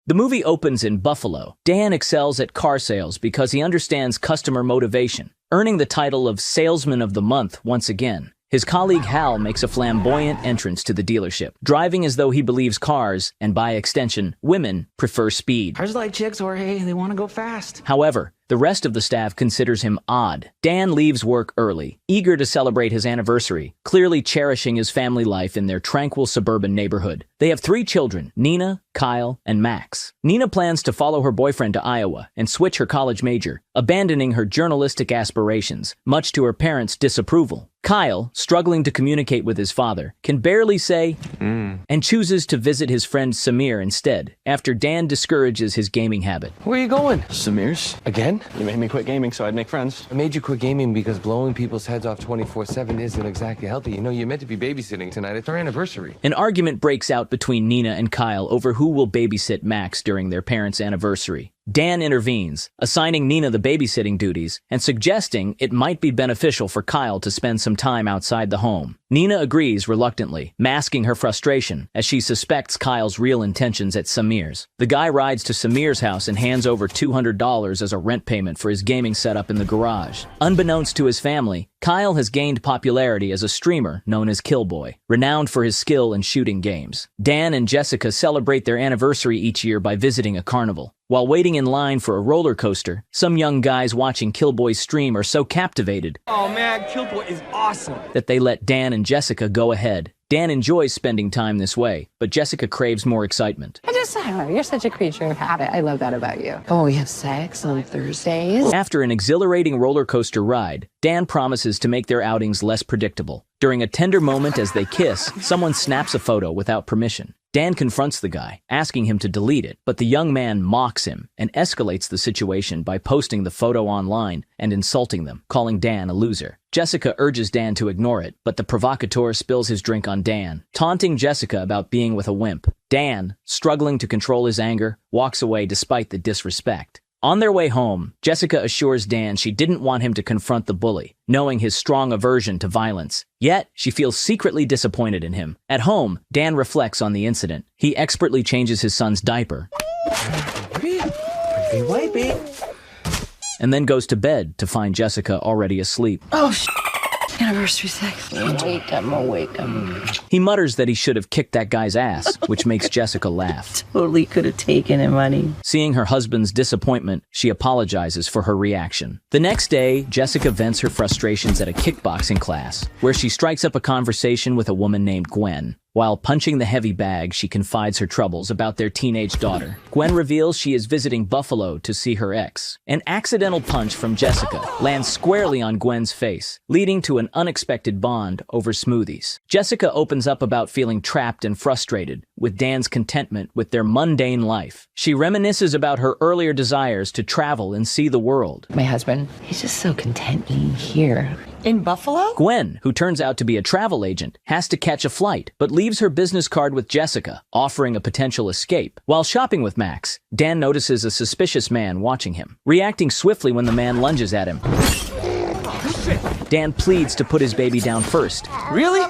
The movie opens in Buffalo. Dan excels at car sales because he understands customer motivation, earning the title of Salesman of the Month once again. His colleague Hal makes a flamboyant entrance to the dealership, driving as though he believes cars, and by extension, women, prefer speed. Cars like chicks, Jorge, they want to go fast. However, the rest of the staff considers him odd. Dan leaves work early, eager to celebrate his anniversary, clearly cherishing his family life in their tranquil suburban neighborhood. They have 3 children, Nina, Kyle, and Max. Nina plans to follow her boyfriend to Iowa and switch her college major, abandoning her journalistic aspirations, much to her parents' disapproval. Kyle, struggling to communicate with his father, can barely say and chooses to visit his friend Samir instead, after Dan discourages his gaming habit. Where are you going? Samir's? Again? You made me quit gaming so I'd make friends. I made you quit gaming because blowing people's heads off 24/7 isn't exactly healthy. You know, you're meant to be babysitting tonight. It's our anniversary. An argument breaks out between Nina and Kyle over who will babysit Max during their parents' anniversary. Dan intervenes, assigning Nina the babysitting duties and suggesting it might be beneficial for Kyle to spend some time outside the home. Nina agrees reluctantly, masking her frustration as she suspects Kyle's real intentions at Samir's. The guy rides to Samir's house and hands over $200 as a rent payment for his gaming setup in the garage. Unbeknownst to his family, Kyle has gained popularity as a streamer known as Killboy, renowned for his skill in shooting games. Dan and Jessica celebrate their anniversary each year by visiting a carnival. While waiting in line for a roller coaster, some young guys watching Killboy's stream are so captivated Oh man, Killboy is awesome. that they let Dan and Jessica go ahead. Dan enjoys spending time this way, but Jessica craves more excitement. I don't know, you're such a creature of habit. I love that about you. Oh, we have sex on Thursdays? After an exhilarating roller coaster ride, Dan promises to make their outings less predictable. During a tender moment as they kiss, someone snaps a photo without permission. Dan confronts the guy, asking him to delete it, but the young man mocks him and escalates the situation by posting the photo online and insulting them, calling Dan a loser. Jessica urges Dan to ignore it, but the provocateur spills his drink on Dan, taunting Jessica about being with a wimp. Dan, struggling to control his anger, walks away despite the disrespect. On their way home, Jessica assures Dan she didn't want him to confront the bully, knowing his strong aversion to violence. Yet, she feels secretly disappointed in him. At home, Dan reflects on the incident. He expertly changes his son's diaper and then goes to bed to find Jessica already asleep. Oh, anniversary sex. I'm awake. He mutters that he should have kicked that guy's ass, which makes Jessica laugh. Totally could have taken him, honey. Seeing her husband's disappointment, she apologizes for her reaction. The next day, Jessica vents her frustrations at a kickboxing class, where she strikes up a conversation with a woman named Gwen. While punching the heavy bag, she confides her troubles about their teenage daughter. Gwen reveals she is visiting Buffalo to see her ex. An accidental punch from Jessica lands squarely on Gwen's face, leading to an unexpected bond over smoothies. Jessica opens up about feeling trapped and frustrated with Dan's contentment with their mundane life. She reminisces about her earlier desires to travel and see the world. My husband, he's just so content being here. In Buffalo? Gwen, who turns out to be a travel agent, has to catch a flight, but leaves her business card with Jessica, offering a potential escape. While shopping with Max, Dan notices a suspicious man watching him, reacting swiftly when the man lunges at him. Dan pleads to put his baby down first. Really?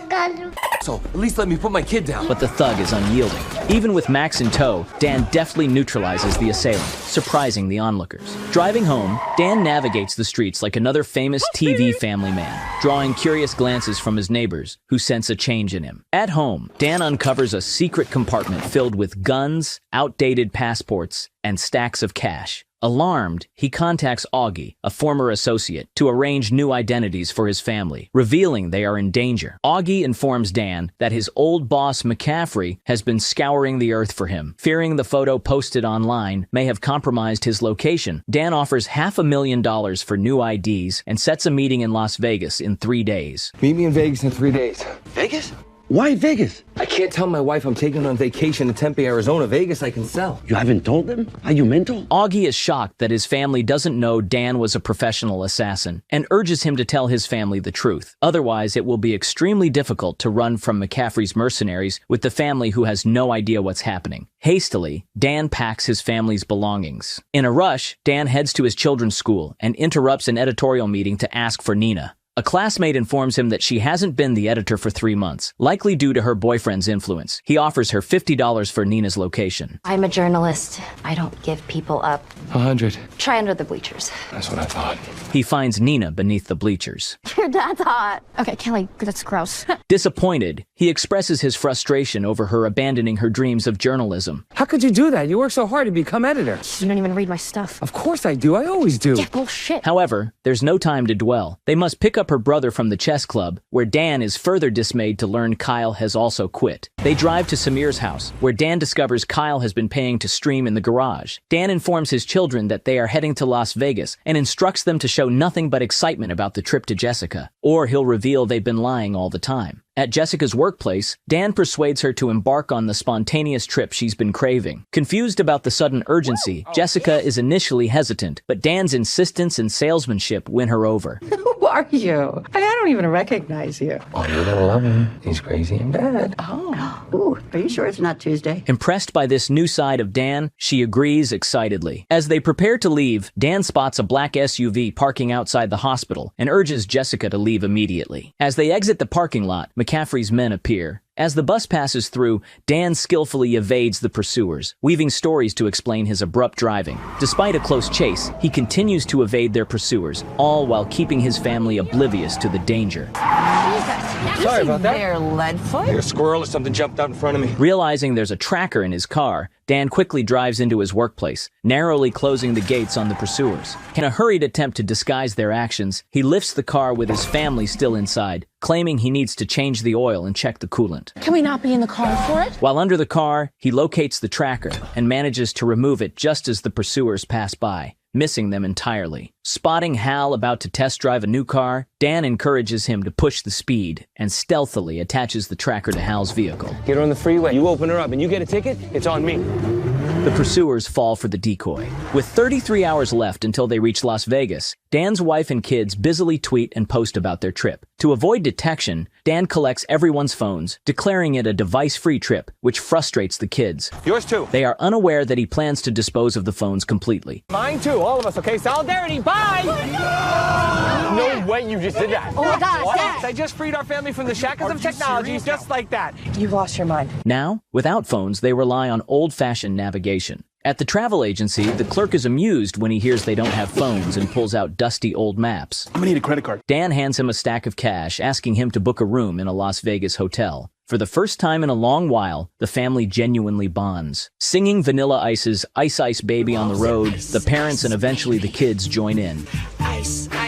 So, at least let me put my kid down. But the thug is unyielding. Even with Max in tow, Dan deftly neutralizes the assailant, surprising the onlookers. Driving home, Dan navigates the streets like another famous TV family man, drawing curious glances from his neighbors, who sense a change in him. At home, Dan uncovers a secret compartment filled with guns, outdated passports, and stacks of cash. Alarmed, he contacts Augie, a former associate, to arrange new identities for his family, revealing they are in danger. Augie informs Dan that his old boss McCaffrey has been scouring the earth for him. Fearing the photo posted online may have compromised his location, Dan offers $500,000 for new IDs and sets a meeting in Las Vegas in 3 days. Meet me in Vegas in 3 days. Vegas? Why Vegas? I can't tell my wife I'm taking on vacation to Tempe, Arizona. Vegas I can sell. You haven't told them? Are you mental? Augie is shocked that his family doesn't know Dan was a professional assassin and urges him to tell his family the truth. Otherwise, it will be extremely difficult to run from McCaffrey's mercenaries with the family who has no idea what's happening. Hastily, Dan packs his family's belongings. In a rush, Dan heads to his children's school and interrupts an editorial meeting to ask for Nina. A A classmate informs him that she hasn't been the editor for 3 months, likely due to her boyfriend's influence. He offers her $50 for Nina's location. I'm a journalist. I don't give people up. 100. Try under the bleachers. That's what I thought. He finds Nina beneath the bleachers. Your dad's hot. Okay, Kelly, that's gross. Disappointed, he expresses his frustration over her abandoning her dreams of journalism. How could you do that? You work so hard to become editor. You don't even read my stuff. Of course I do. I always do. Yeah, bullshit. However, there's no time to dwell. They must pick up her brother from the chess club, where Dan is further dismayed to learn Kyle has also quit. They drive to Samir's house, where Dan discovers Kyle has been paying to stream in the garage. Dan informs his children that they are heading to Las Vegas and instructs them to show nothing but excitement about the trip to Jessica, or he'll reveal they've been lying all the time. At Jessica's workplace, Dan persuades her to embark on the spontaneous trip she's been craving. Confused about the sudden urgency, Jessica is initially hesitant, but Dan's insistence and salesmanship win her over. Who are you? I don't even recognize you. Oh, you're gonna love him. He's crazy and bad. Oh. Ooh, are you sure it's not Tuesday? Impressed by this new side of Dan, she agrees excitedly. As they prepare to leave, Dan spots a black SUV parking outside the hospital and urges Jessica to leave immediately. As they exit the parking lot, McCaffrey's men appear. As the bus passes through, Dan skillfully evades the pursuers, weaving stories to explain his abrupt driving. Despite a close chase, he continues to evade their pursuers, all while keeping his family oblivious to the danger. Sorry about that. Their lead foot? Like a squirrel or something jumped out in front of me. Realizing there's a tracker in his car, Dan quickly drives into his workplace, narrowly closing the gates on the pursuers. In a hurried attempt to disguise their actions, he lifts the car with his family still inside, claiming he needs to change the oil and check the coolant. Can we not be in the car for it? While under the car, he locates the tracker and manages to remove it just as the pursuers pass by, missing them entirely. Spotting Hal about to test drive a new car, Dan encourages him to push the speed and stealthily attaches the tracker to Hal's vehicle. Get her on the freeway. You open her up and you get a ticket, it's on me. The pursuers fall for the decoy. With 33 hours left until they reach Las Vegas, Dan's wife and kids busily tweet and post about their trip. To avoid detection, Dan collects everyone's phones, declaring it a device-free trip, which frustrates the kids. Yours too. They are unaware that he plans to dispose of the phones completely. Mine too, all of us, okay? Solidarity, bye! No way you just did that. Oh my God, What? Dad. I just freed our family from the shackles of technology just like that. You've lost your mind. Now, without phones, they rely on old-fashioned navigation. At the travel agency, the clerk is amused when he hears they don't have phones and pulls out dusty old maps. I'm gonna need a credit card. Dan hands him a stack of cash, asking him to book a room in a Las Vegas hotel. For the first time in a long while, the family genuinely bonds. Singing Vanilla Ice's Ice Ice Baby on the road, the parents and eventually the kids join in,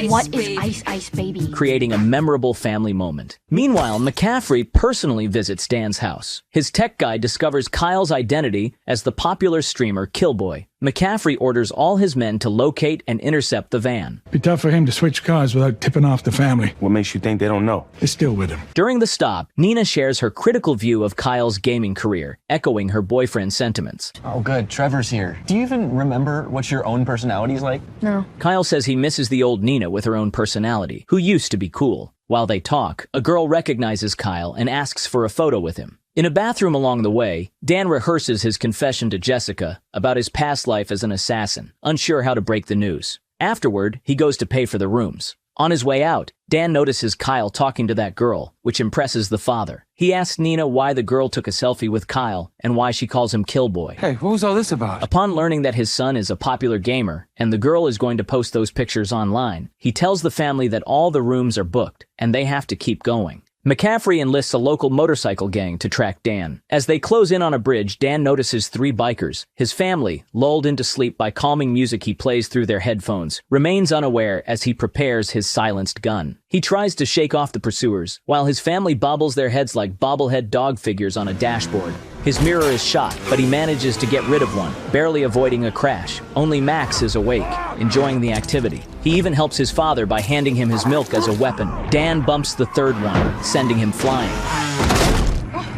What is Ice Ice Baby? creating a memorable family moment. Meanwhile, McCaffrey personally visits Dan's house. His tech guy discovers Kyle's identity as the popular streamer Killboy. McCaffrey orders all his men to locate and intercept the van. Be tough for him to switch cars without tipping off the family. What makes you think they don't know? They're still with him. During the stop, Nina shares her critical view of Kyle's gaming career, echoing her boyfriend's sentiments. Oh, good. Trevor's here. Do you even remember what your own personality's like? No. Kyle says he misses the old Nina with her own personality, who used to be cool. While they talk, a girl recognizes Kyle and asks for a photo with him. In a bathroom along the way, Dan rehearses his confession to Jessica about his past life as an assassin, unsure how to break the news. Afterward, he goes to pay for the rooms. On his way out, Dan notices Kyle talking to that girl, which impresses the father. He asks Nina why the girl took a selfie with Kyle and why she calls him Killboy. Hey, what was all this about? Upon learning that his son is a popular gamer and the girl is going to post those pictures online, he tells the family that all the rooms are booked and they have to keep going. McCaffrey enlists a local motorcycle gang to track Dan. As they close in on a bridge, Dan notices 3 bikers. His family, lulled into sleep by calming music he plays through their headphones, remains unaware as he prepares his silenced gun. He tries to shake off the pursuers, while his family bobbles their heads like bobblehead dog figures on a dashboard. His mirror is shot, but he manages to get rid of one, barely avoiding a crash. Only Max is awake, enjoying the activity. He even helps his father by handing him his milk as a weapon. Dan bumps the 3rd one, sending him flying.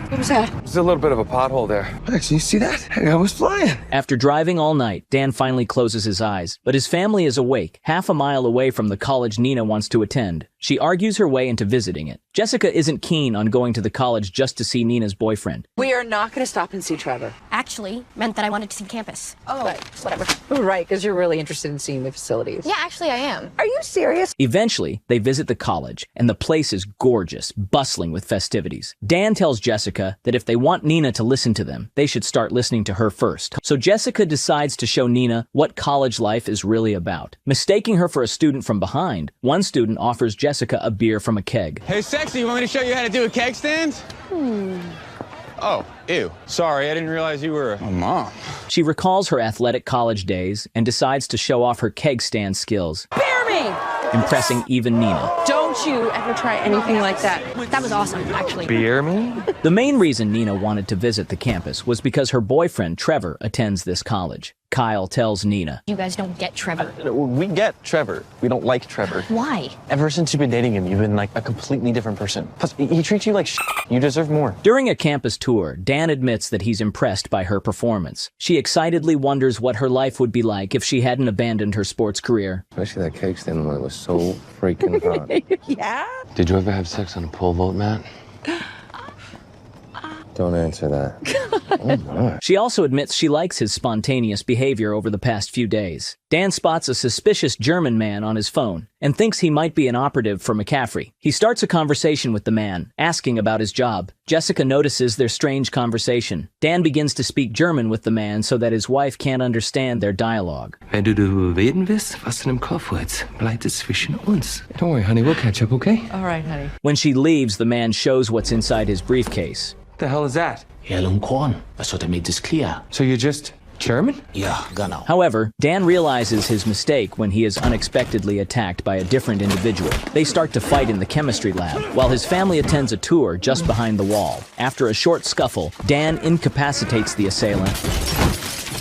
What was that? There's a little bit of a pothole there. Max, you see that? Hey, I was flying. After driving all night, Dan finally closes his eyes, but his family is awake, half a mile away from the college Nina wants to attend. She argues her way into visiting it. Jessica isn't keen on going to the college just to see Nina's boyfriend. We are not going to stop and see Trevor. Actually, meant that I wanted to see campus. Oh, But whatever. right, because you're really interested in seeing the facilities. Yeah, actually, I am. Are you serious? Eventually, they visit the college, and the place is gorgeous, bustling with festivities. Dan tells Jessica that if they want Nina to listen to them, they should start listening to her first. So Jessica decides to show Nina what college life is really about. Mistaking her for a student from behind, one student offers Jessica a beer from a keg. Hey, sexy, you want me to show you how to do a keg stand? Oh, ew. Sorry, I didn't realize you were a mom. She recalls her athletic college days and decides to show off her keg stand skills, Bear me! impressing even Nina. Don't you ever try anything like that. That was awesome, actually. Beer me? The main reason Nina wanted to visit the campus was because her boyfriend, Trevor, attends this college. Kyle tells Nina. You guys don't get Trevor. We get Trevor. We don't like Trevor. Why? Ever since you've been dating him, you've been like a completely different person. Plus, he treats you like shit. You deserve more. During a campus tour, Dan admits that he's impressed by her performance. She excitedly wonders what her life would be like if she hadn't abandoned her sports career. Especially that cake stand when it was so freaking hot. Yeah? Did you ever have sex on a pole vault, Matt? Don't answer that. Oh my. She also admits she likes his spontaneous behavior over the past few days. Dan spots a suspicious German man on his phone and thinks he might be an operative for McCaffrey. He starts a conversation with the man, asking about his job. Jessica notices their strange conversation. Dan begins to speak German with the man so that his wife can't understand their dialogue. Wenn du reden willst, was in dem Kopf ist, bleibt es zwischen uns. Don't worry, honey, we'll catch up, okay? All right, honey. When she leaves, the man shows what's inside his briefcase. What the hell is that? Hell und Korn. I thought I made this clear. So you're just German? Yeah, genau. However, Dan realizes his mistake when he is unexpectedly attacked by a different individual. They start to fight in the chemistry lab, while his family attends a tour just behind the wall. After a short scuffle, Dan incapacitates the assailant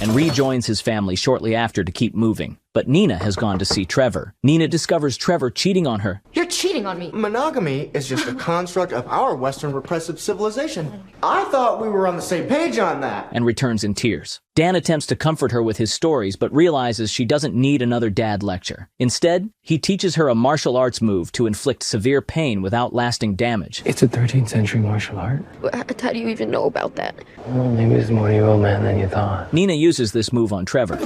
and rejoins his family shortly after to keep moving. But Nina has gone to see Trevor. Nina discovers Trevor cheating on her. You're cheating on me. Monogamy is just a construct of our Western repressive civilization. I thought we were on the same page on that. And returns in tears. Dan attempts to comfort her with his stories, but realizes she doesn't need another dad lecture. Instead, he teaches her a martial arts move to inflict severe pain without lasting damage. It's a 13th century martial art. How do you even know about that? Well, maybe it's more your old man than you thought. Nina uses this move on Trevor,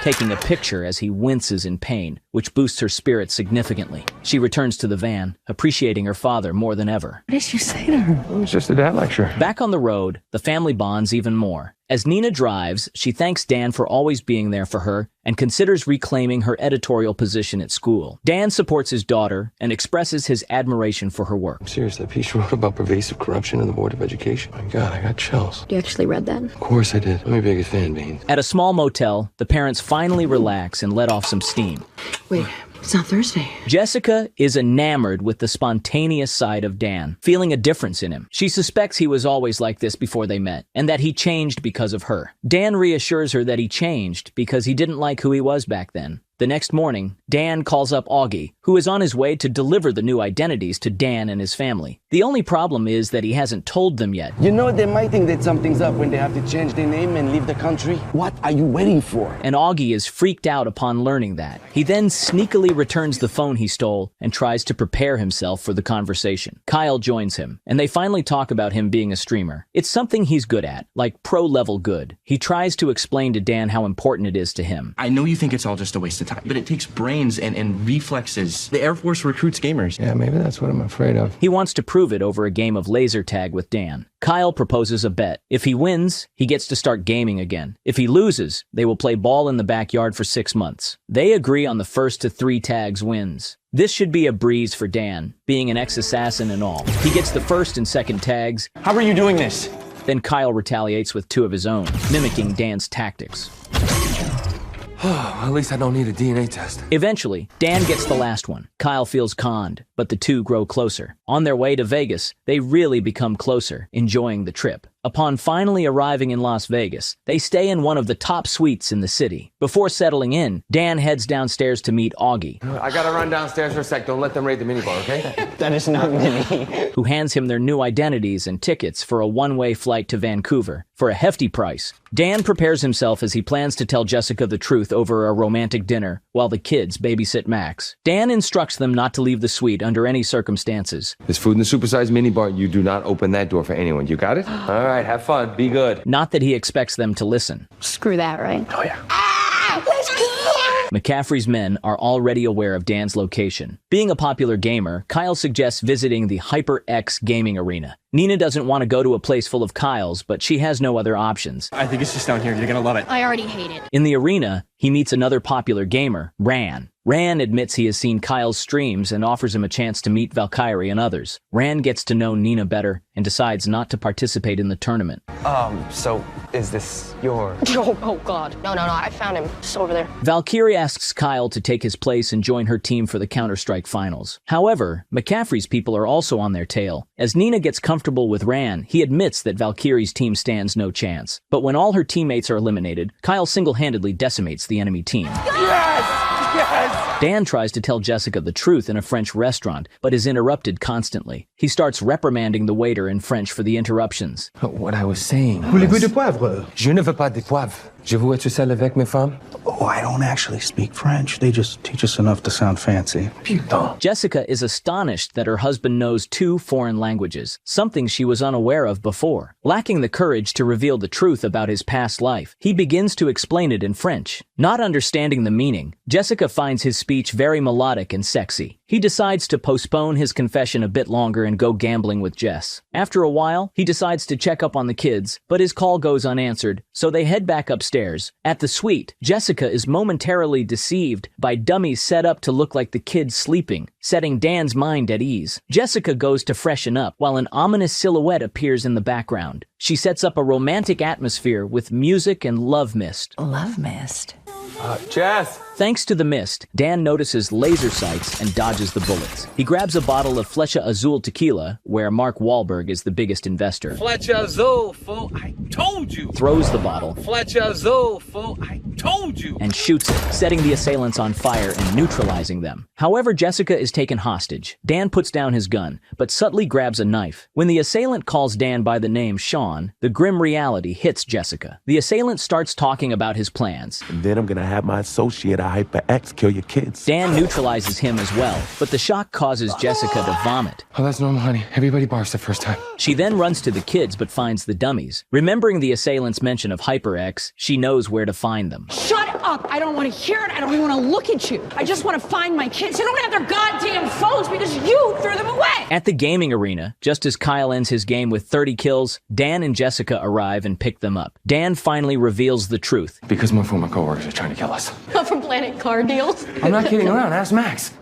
taking a picture as he winces in pain, which boosts her spirit significantly. She returns to the van, appreciating her father more than ever. What did you say to her? It was just a dad lecture. Back on the road, the family bonds even more. As Nina drives, she thanks Dan for always being there for her and considers reclaiming her editorial position at school. Dan supports his daughter and expresses his admiration for her work. I'm serious, that piece you wrote about pervasive corruption in the Board of Education. My God, I got chills. You actually read that? Of course I did. I'm your biggest fan, Beans. At a small motel, the parents finally relax and let off some steam. Wait, it's not Thursday. Jessica is enamored with the spontaneous side of Dan, feeling a difference in him. She suspects he was always like this before they met, and that he changed because of her. Dan reassures her that he changed because he didn't like who he was back then. The next morning, Dan calls up Augie, who is on his way to deliver the new identities to Dan and his family. The only problem is that he hasn't told them yet. You know, they might think that something's up when they have to change their name and leave the country. What are you waiting for? And Augie is freaked out upon learning that. He then sneakily returns the phone he stole and tries to prepare himself for the conversation. Kyle joins him, and they finally talk about him being a streamer. It's something he's good at, like pro-level good. He tries to explain to Dan how important it is to him. I know you think it's all just a waste of time, but it takes brains and reflexes. The Air Force recruits gamers. Yeah, maybe that's what I'm afraid of. He wants to prove it over a game of laser tag with Dan. Kyle proposes a bet. If he wins, he gets to start gaming again. If he loses, they will play ball in the backyard for 6 months. They agree on the first to 3 tags wins. This should be a breeze for Dan, being an ex-assassin and all. He gets the first and second tags. How are you doing this? Then Kyle retaliates with 2 of his own, mimicking Dan's tactics. At least I don't need a DNA test. Eventually, Dan gets the last one. Kyle feels conned, but the two grow closer. On their way to Vegas, they really become closer, enjoying the trip. Upon finally arriving in Las Vegas, they stay in one of the top suites in the city. Before settling in, Dan heads downstairs to meet Augie, I gotta run downstairs for a sec. Don't let them raid the minibar, okay? That is not Minnie. who hands him their new identities and tickets for a one-way flight to Vancouver for a hefty price. Dan prepares himself as he plans to tell Jessica the truth over a romantic dinner while the kids babysit Max. Dan instructs them not to leave the suite under any circumstances. There's food in the supersized minibar. You do not open that door for anyone. You got it? All right, have fun. Be good. Not that he expects them to listen. Screw that, right? Oh, yeah. McCaffrey's men are already aware of Dan's location. Being a popular gamer, Kyle suggests visiting the HyperX gaming arena. Nina doesn't want to go to a place full of Kyles, but she has no other options. I think it's just down here. You're gonna love it. I already hate it. In the arena, he meets another popular gamer, Ran. Ran admits he has seen Kyle's streams and offers him a chance to meet Valkyrie and others. Ran gets to know Nina better and decides not to participate in the tournament. So is this your... Oh God. No, I found him. Just over there. Valkyrie asks Kyle to take his place and join her team for the Counter-Strike finals. However, McCaffrey's people are also on their tail. As Nina gets comfortable with Ran, he admits that Valkyrie's team stands no chance. But when all her teammates are eliminated, Kyle single-handedly decimates the enemy team. Yes! Yes! Dan tries to tell Jessica the truth in a French restaurant, but is interrupted constantly. He starts reprimanding the waiter in French for the interruptions. What I was saying was... Voulez-vous de poivre? Je ne veux pas de poivre. Je veux être seul avec mes femmes. Oh, I don't actually speak French. They just teach us enough to sound fancy. Putain. Jessica is astonished that her husband knows 2 foreign languages, something she was unaware of before. Lacking the courage to reveal the truth about his past life, he begins to explain it in French. Not understanding the meaning, Jessica finds his speech very melodic and sexy. He decides to postpone his confession a bit longer and go gambling with Jess. After a while, he decides to check up on the kids, but his call goes unanswered, so they head back upstairs. At the suite, Jessica is momentarily deceived by dummies set up to look like the kids sleeping, setting Dan's mind at ease. Jessica goes to freshen up while an ominous silhouette appears in the background. She sets up a romantic atmosphere with music and love mist. Love mist. Jess! Thanks to the mist, Dan notices laser sights and dodges the bullets. He grabs a bottle of Flecha Azul tequila, where Mark Wahlberg is the biggest investor. Flecha Azul, fool, I told you! Throws the bottle. Flecha Azul, fool, I told you! And shoots it, setting the assailants on fire and neutralizing them. However, Jessica is taken hostage. Dan puts down his gun, but subtly grabs a knife. When the assailant calls Dan by the name Sean, the grim reality hits Jessica. The assailant starts talking about his plans. And then I'm gonna have my associate at HyperX kill your kids. Dan neutralizes him as well, but the shock causes Jessica to vomit. Oh, that's normal, honey. Everybody barfs the first time. She then runs to the kids but finds the dummies. Remembering the assailant's mention of HyperX, she knows where to find them. Shut up! I don't want to hear it. I don't even want to look at you. I just want to find my kids. They don't have their goddamn phones because you threw them away! At the gaming arena, just as Kyle ends his game with 30 kills, Dan and Jessica arrive and pick them up. Dan finally reveals the truth. Because my former coworkers are trying to kill us. From Planet Car Deals? I'm not kidding around. Ask Max.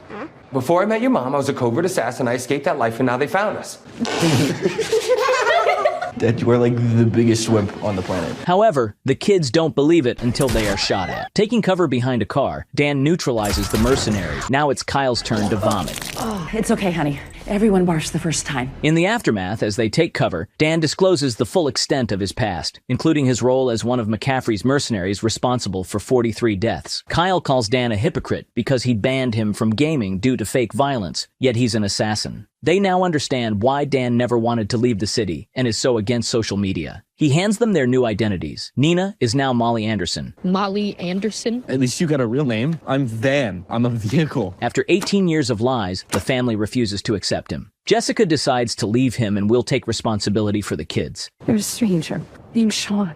Before I met your mom, I was a covert assassin. I escaped that life, and now they found us. That you are like the biggest wimp on the planet. However, the kids don't believe it until they are shot at. Taking cover behind a car, Dan neutralizes the mercenary. Now it's Kyle's turn to vomit. Oh, it's okay, honey. Everyone barfs the first time. In the aftermath, as they take cover, Dan discloses the full extent of his past, including his role as one of McCaffrey's mercenaries responsible for 43 deaths. Kyle calls Dan a hypocrite because he banned him from gaming due to fake violence, yet he's an assassin. They now understand why Dan never wanted to leave the city and is so against social media. He hands them their new identities. Nina is now Molly Anderson. Molly Anderson? At least you got a real name. I'm Van. I'm a vehicle. After 18 years of lies, the family refuses to accept him. Jessica decides to leave him and will take responsibility for the kids. There's a stranger named Sean.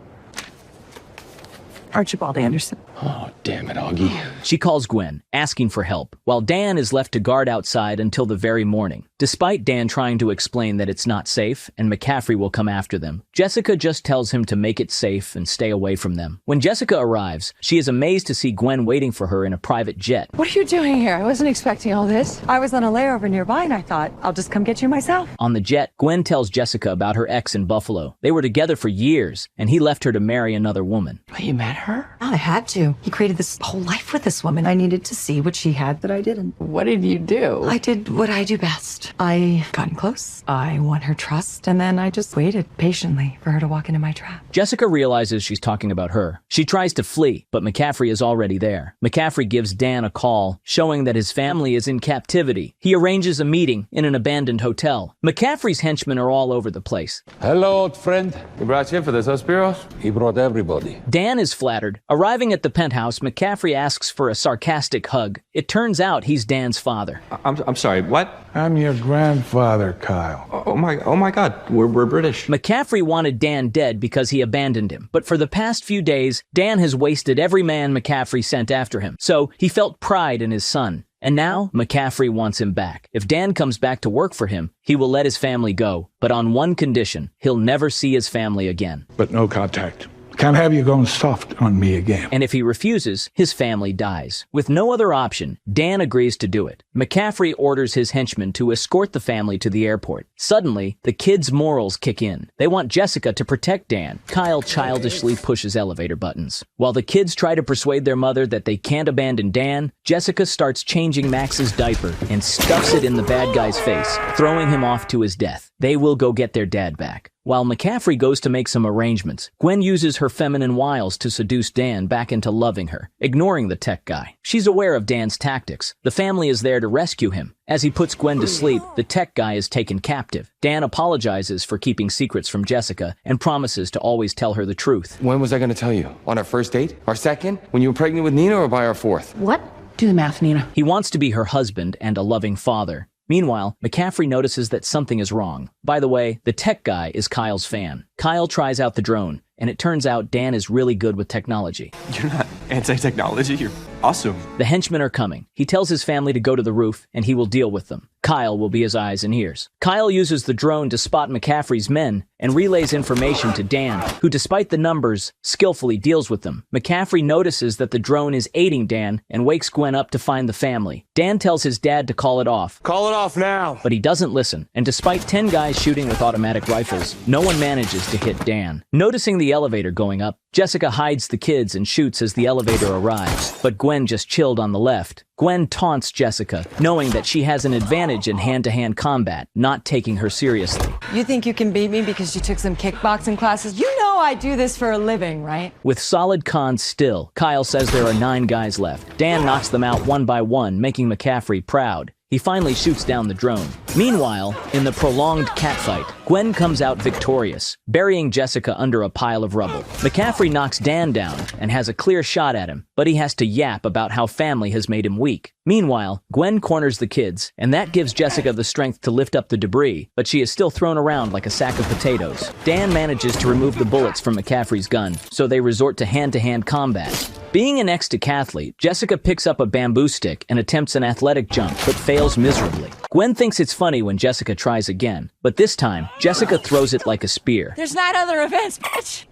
Archibald Anderson. Oh, damn it, Augie. She calls Gwen, asking for help, while Dan is left to guard outside until the very morning. Despite Dan trying to explain that it's not safe and McCaffrey will come after them, Jessica just tells him to make it safe and stay away from them. When Jessica arrives, she is amazed to see Gwen waiting for her in a private jet. What are you doing here? I wasn't expecting all this. I was on a layover nearby and I thought, I'll just come get you myself. On the jet, Gwen tells Jessica about her ex in Buffalo. They were together for years, and he left her to marry another woman. Are you mad her? I had to. He created this whole life with this woman. I needed to see what she had that I didn't. What did you do? I did what I do best. I got in close. I won her trust, and then I just waited patiently for her to walk into my trap. Jessica realizes she's talking about her. She tries to flee, but McCaffrey is already there. McCaffrey gives Dan a call, showing that his family is in captivity. He arranges a meeting in an abandoned hotel. McCaffrey's henchmen are all over the place. Hello, old friend. He brought you in for this, huh, Spiros? He brought everybody. Dan is flattered. Arriving at the penthouse, McCaffrey asks for a sarcastic hug. It turns out he's Dan's father. I'm sorry, what? I'm your grandfather, Kyle. Oh my God, we're British. McCaffrey wanted Dan dead because he abandoned him, but for the past few days, Dan has wasted every man McCaffrey sent after him, so he felt pride in his son. And now, McCaffrey wants him back. If Dan comes back to work for him, he will let his family go, but on one condition: he'll never see his family again. But no contact. Can't have you going soft on me again. And if he refuses, his family dies. With no other option, Dan agrees to do it. McCaffrey orders his henchmen to escort the family to the airport. Suddenly, the kids' morals kick in. They want Jessica to protect Dan. Kyle childishly pushes elevator buttons. While the kids try to persuade their mother that they can't abandon Dan, Jessica starts changing Max's diaper and stuffs it in the bad guy's face, throwing him off to his death. They will go get their dad back. While McCaffrey goes to make some arrangements, Gwen uses her feminine wiles to seduce Dan back into loving her, ignoring the tech guy. She's aware of Dan's tactics. The family is there to rescue him. As he puts Gwen to sleep, the tech guy is taken captive. Dan apologizes for keeping secrets from Jessica and promises to always tell her the truth. When was I going to tell you? On our first date? Our second? When you were pregnant with Nina, or by our fourth? What? Do the math, Nina. He wants to be her husband and a loving father. Meanwhile, McCaffrey notices that something is wrong. By the way, the tech guy is Kyle's fan. Kyle tries out the drone, and it turns out Dan is really good with technology. You're not anti-technology, you're awesome. The henchmen are coming. He tells his family to go to the roof, and he will deal with them. Kyle will be his eyes and ears. Kyle uses the drone to spot McCaffrey's men and relays information to Dan, who, despite the numbers, skillfully deals with them. McCaffrey notices that the drone is aiding Dan and wakes Gwen up to find the family. Dan tells his dad to call it off. Call it off now! But he doesn't listen, and despite 10 guys shooting with automatic rifles, no one manages to hit Dan. Noticing the elevator going up, Jessica hides the kids and shoots as the elevator arrives, but Gwen just chilled on the left. Gwen taunts Jessica, knowing that she has an advantage in hand-to-hand combat, not taking her seriously. You think you can beat me because you took some kickboxing classes? You know I do this for a living, right? With solid cons still, Kyle says there are 9 guys left. Dan knocks them out one by one, making McCaffrey proud. He finally shoots down the drone. Meanwhile, in the prolonged catfight, Gwen comes out victorious, burying Jessica under a pile of rubble. McCaffrey knocks Dan down and has a clear shot at him, but he has to yap about how family has made him weak. Meanwhile, Gwen corners the kids, and that gives Jessica the strength to lift up the debris, but she is still thrown around like a sack of potatoes. Dan manages to remove the bullets from McCaffrey's gun, so they resort to hand-to-hand combat. Being an ex-decathlete, Jessica picks up a bamboo stick and attempts an athletic jump, but fails miserably. Gwen thinks it's funny when Jessica tries again, but this time, Jessica throws it like a spear. There's 9 other events, bitch!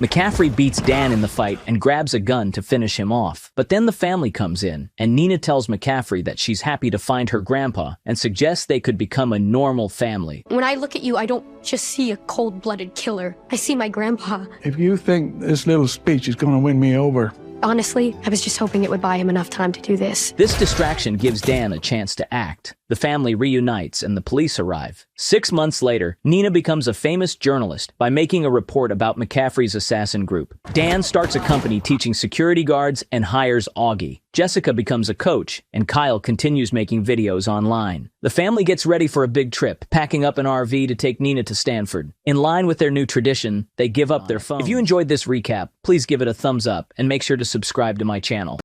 McCaffrey beats Dan in the fight and grabs a gun to finish him off. But then the family comes in, and Nina tells McCaffrey that she's happy to find her grandpa and suggests they could become a normal family. When I look at you, I don't just see a cold-blooded killer. I see my grandpa. If you think this little speech is going to win me over, Honestly, I was just hoping it would buy him enough time to do this. This distraction gives Dan a chance to act. The family reunites and the police arrive. 6 months later, Nina becomes a famous journalist by making a report about McCaffrey's assassin group. Dan starts a company teaching security guards and hires Augie. Jessica becomes a coach, and Kyle continues making videos online. The family gets ready for a big trip, packing up an RV to take Nina to Stanford. In line with their new tradition, they give up their phone. If you enjoyed this recap, please give it a thumbs up and make sure to subscribe to my channel.